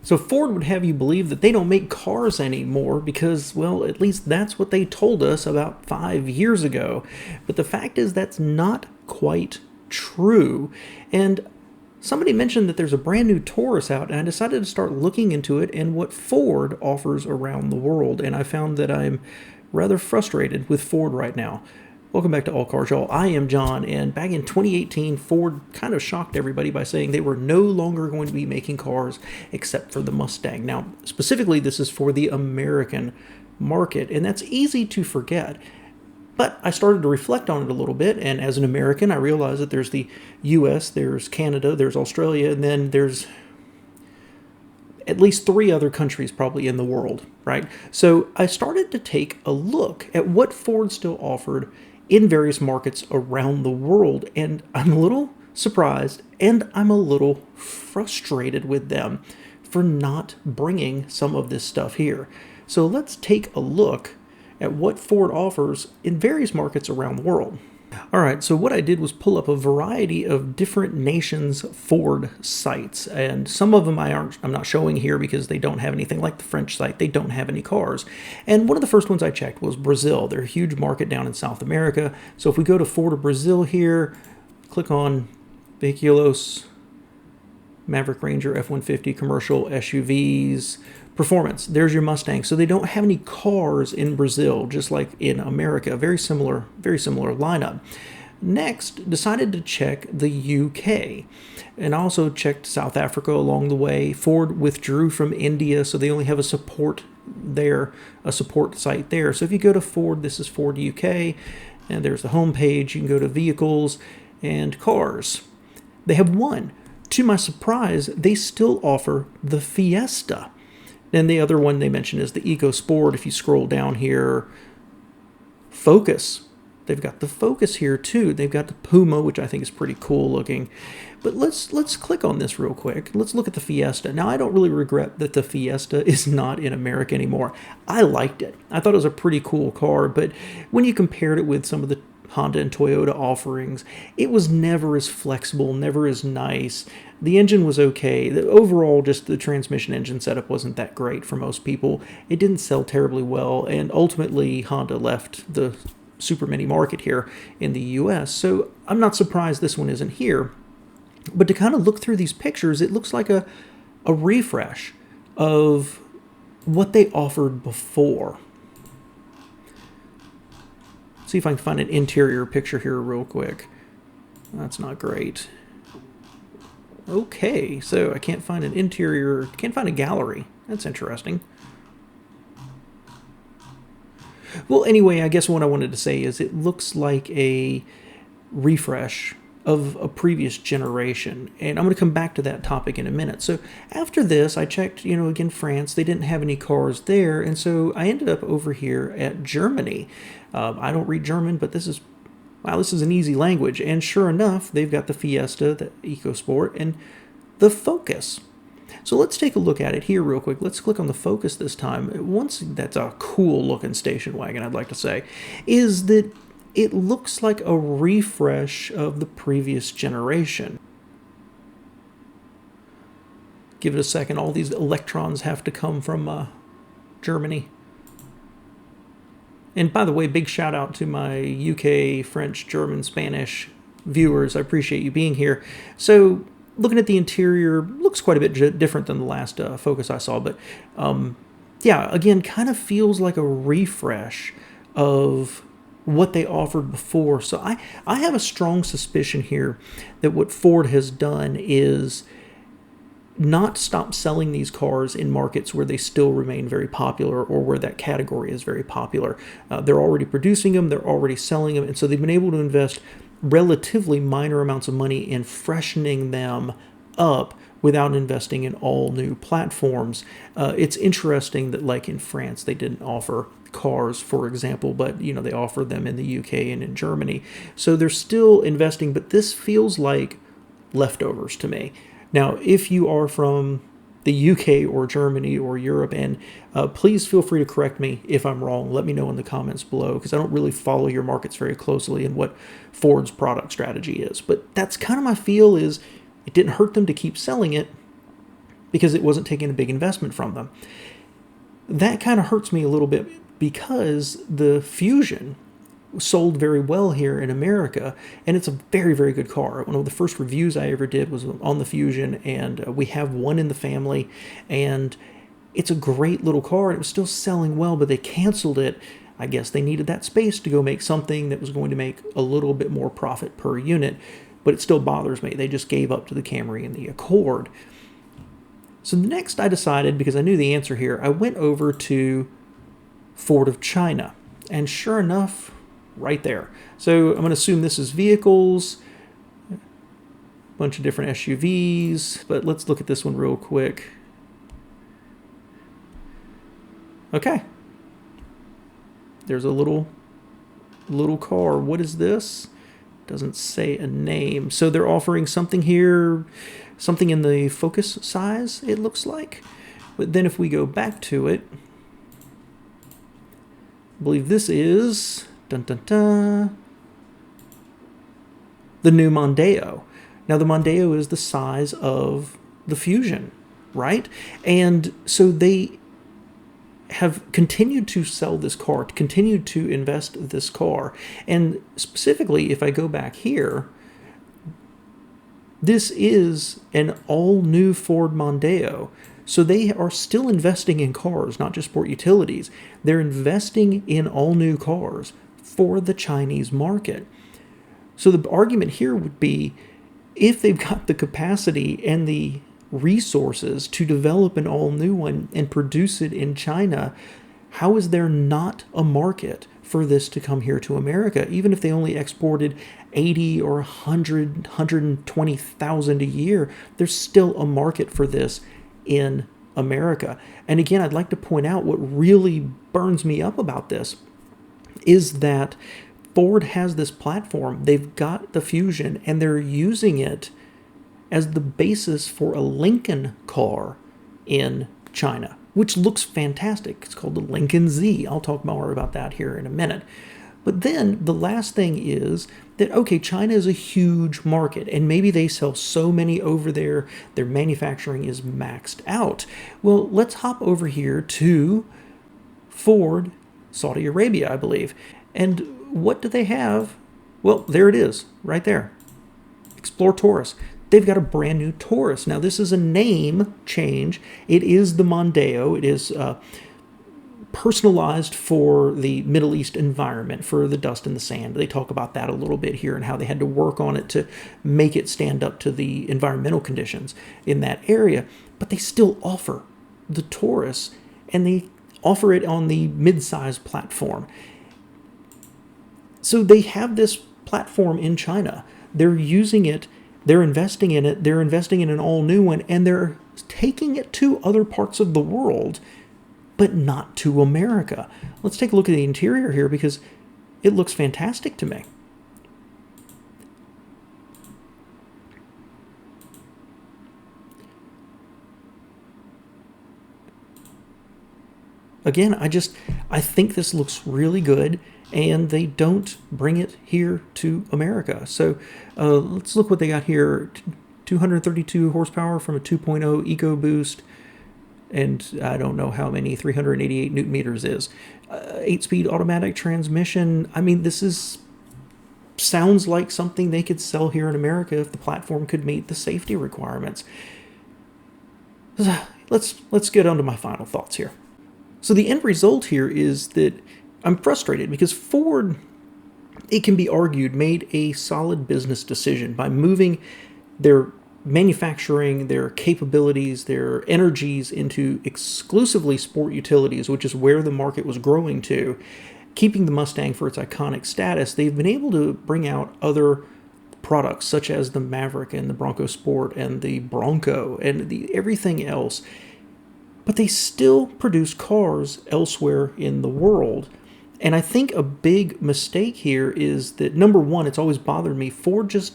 So Ford would have you believe that they don't make cars anymore because, well, at least that's what they told us about 5 years ago. But the fact is that's not quite true. And somebody mentioned that there's a brand new Taurus out, and I decided to start looking into it and what Ford offers around the world. And I found that I'm rather frustrated with Ford right now. Welcome back to All Cars, y'all. I am John, and back in 2018, Ford kind of shocked everybody by saying they were no longer going to be making cars except for the Mustang. Now, specifically, this is for the American market, and that's easy to forget. But I started to reflect on it a little bit, and as an American, I realized that there's the US, there's Canada, there's Australia, and then there's at least 3 other countries probably in the world, right? So I started to take a look at what Ford still offered in various markets around the world, and I'm a little surprised and I'm a little frustrated with them for not bringing some of this stuff here. So let's take a look at what Ford offers in various markets around the world. All right, so what I did was pull up a variety of different nations' Ford sites, and some of them I'm not showing here because they don't have anything like the French site. They don't have any cars. And one of the first ones I checked was Brazil. They're a huge market down in South America. So if we go to Ford of Brazil here, click on Vehículos, Maverick Ranger, F-150, commercial, SUVs, performance. There's your Mustang. So they don't have any cars in Brazil, just like in America. Very similar lineup. Next, decided to check the UK, and also checked South Africa along the way. Ford withdrew from India, so they only have a support site there. So if you go to Ford, this is Ford UK, and there's the home page. You can go to vehicles and cars. They have one. To my surprise, they still offer the Fiesta. And the other one they mentioned is the EcoSport. If you scroll down here, Focus. They've got the Focus here too. They've got the Puma, which I think is pretty cool looking. But let's click on this real quick. Let's look at the Fiesta. Now, I don't really regret that the Fiesta is not in America anymore. I liked it. I thought it was a pretty cool car, but when you compared it with some of the Honda and Toyota offerings, it was never as flexible, never as nice. The engine was okay. Overall, just the transmission engine setup wasn't that great for most people. It didn't sell terribly well, and ultimately Honda left the super mini market here in the US. So I'm not surprised this one isn't here. But to kind of look through these pictures, it looks like a refresh of what they offered before. See if I can find an interior picture here real quick. That's not great. Okay, so I can't find an interior, can't find a gallery. That's interesting. Well, anyway, I guess what I wanted to say is it looks like a refresh of a previous generation, and I'm going to come back to that topic in a minute. So after this, I checked, again, France. They didn't have any cars there, and so I ended up over here at Germany. I don't read German, but this is an easy language, and sure enough, they've got the Fiesta, the EcoSport, and the Focus. So let's take a look at it here real quick. Let's click on the Focus this time. That's a cool looking station wagon, I'd like to say, is that it looks like a refresh of the previous generation. Give it a second. All these electrons have to come from Germany. And by the way, big shout out to my UK, French, German, Spanish viewers. I appreciate you being here. So looking at the interior, looks quite a bit different than the last Focus I saw. But yeah, again, kind of feels like a refresh of what they offered before. So I have a strong suspicion here that what Ford has done is not stop selling these cars in markets where they still remain very popular or where that category is very popular. They're already producing them, they're already selling them, and so they've been able to invest relatively minor amounts of money in freshening them up without investing in all new platforms. It's interesting that, like in France, they didn't offer cars, for example, but they offer them in the UK and in Germany. So they're still investing, but this feels like leftovers to me. Now, if you are from the UK or Germany or Europe, and please feel free to correct me if I'm wrong. Let me know in the comments below, because I don't really follow your markets very closely and what Ford's product strategy is. But that's kind of my feel is it didn't hurt them to keep selling it. because it wasn't taking a big investment from them. That kind of hurts me a little bit because the Fusion sold very well here in America, and it's a very, very good car. One of the first reviews I ever did was on the Fusion, and we have one in the family, and it's a great little car. It was still selling well, but they canceled it. I guess they needed that space to go make something that was going to make a little bit more profit per unit, but it still bothers me. They just gave up to the Camry and the Accord. So next I decided, because I knew the answer here, I went over to Ford of China, and sure enough, right there. So I'm going to assume this is vehicles, a bunch of different SUVs, but let's look at this one real quick. Okay. There's a little car. What is this? Doesn't say a name. So they're offering something here, something in the Focus size, it looks like. But then if we go back to it, I believe this is the new Mondeo. Now the Mondeo is the size of the Fusion, right? And so they have continued to sell this car, continued to invest this car. And specifically, if I go back here, this is an all-new Ford Mondeo. So they are still investing in cars, not just sport utilities. They're investing in all-new cars for the Chinese market. So the argument here would be, if they've got the capacity and the resources to develop an all-new one and produce it in China, how is there not a market for this to come here to America? Even if they only exported 80 or 100, 120,000 a year, there's still a market for this in America. And again, I'd like to point out what really burns me up about this is that Ford has this platform. They've got the Fusion, and they're using it as the basis for a Lincoln car in China, which looks fantastic. It's called the Lincoln Z. I'll talk more about that here in a minute. But then the last thing is that, okay, China is a huge market, and maybe they sell so many over there, their manufacturing is maxed out. Well, let's hop over here to Ford, Saudi Arabia, I believe. And what do they have? Well, there it is, right there. Explore Taurus. They've got a brand new Taurus. Now, this is a name change. It is the Mondeo. It is personalized for the Middle East environment, for the dust and the sand. They talk about that a little bit here and how they had to work on it to make it stand up to the environmental conditions in that area. But they still offer the Taurus, and they offer it on the mid-size platform. So they have this platform in China. They're using it. They're investing in it. They're investing in an all-new one, and they're taking it to other parts of the world, but not to America. Let's take a look at the interior here, because it looks fantastic to me. Again, I think this looks really good, and they don't bring it here to America. So let's look what they got here. 232 horsepower from a 2.0 EcoBoost, and I don't know how many 388 newton meters is. 8-speed automatic transmission. I mean, sounds like something they could sell here in America if the platform could meet the safety requirements. Let's get on to my final thoughts here. So the end result here is that I'm frustrated because Ford, it can be argued, made a solid business decision by moving their manufacturing, their capabilities, their energies into exclusively sport utilities, which is where the market was growing to, keeping the Mustang for its iconic status. They've been able to bring out other products such as the Maverick and the Bronco Sport and the Bronco and everything else. But they still produce cars elsewhere in the world. And I think a big mistake here is that, number one, it's always bothered me, Ford just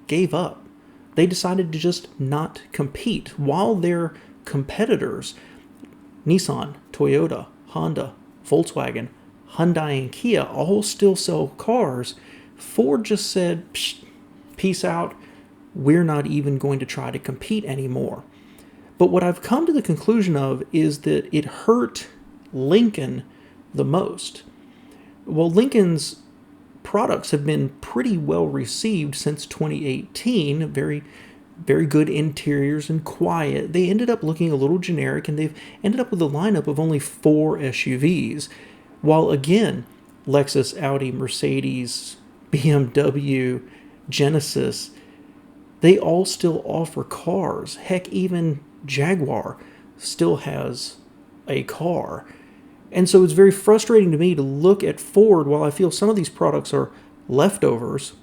gave up. They decided to just not compete, while their competitors, Nissan, Toyota, Honda, Volkswagen, Hyundai, and Kia, all still sell cars. Ford just said, peace out, we're not even going to try to compete anymore. But what I've come to the conclusion of is that it hurt Lincoln the most. Well, Lincoln's products have been pretty well received since 2018. Very good interiors and quiet. They ended up looking a little generic, and they've ended up with a lineup of only 4 SUVs. While again, Lexus, Audi, Mercedes, BMW, Genesis, they all still offer cars. Heck, even Jaguar still has a car. And so it's very frustrating to me to look at Ford. While I feel some of these products are leftovers,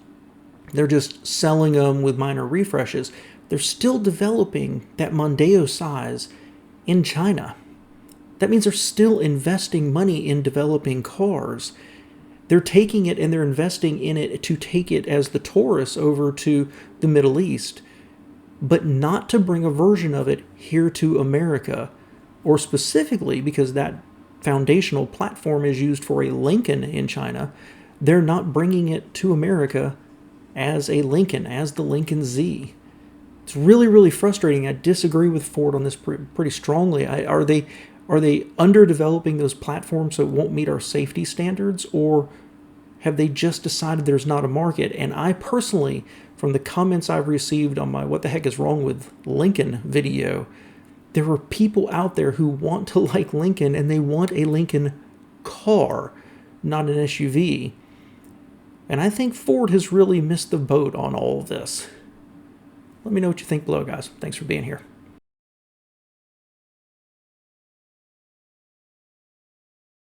they're just selling them with minor refreshes, they're still developing that Mondeo size in China. That means they're still investing money in developing cars. They're taking it and they're investing in it to take it as the Taurus over to the Middle East, but not to bring a version of it here to America, or specifically because that foundational platform is used for a Lincoln in China. They're not bringing it to America as a Lincoln, as the Lincoln Z. It's really, really frustrating. I disagree with Ford on this pretty strongly. Are they underdeveloping those platforms so it won't meet our safety standards, or have they just decided there's not a market? And I personally, from the comments I've received on my "What the heck is wrong with Lincoln" video, there are people out there who want to like Lincoln, and they want a Lincoln car, not an SUV. And I think Ford has really missed the boat on all of this. Let me know what you think below, guys. Thanks for being here.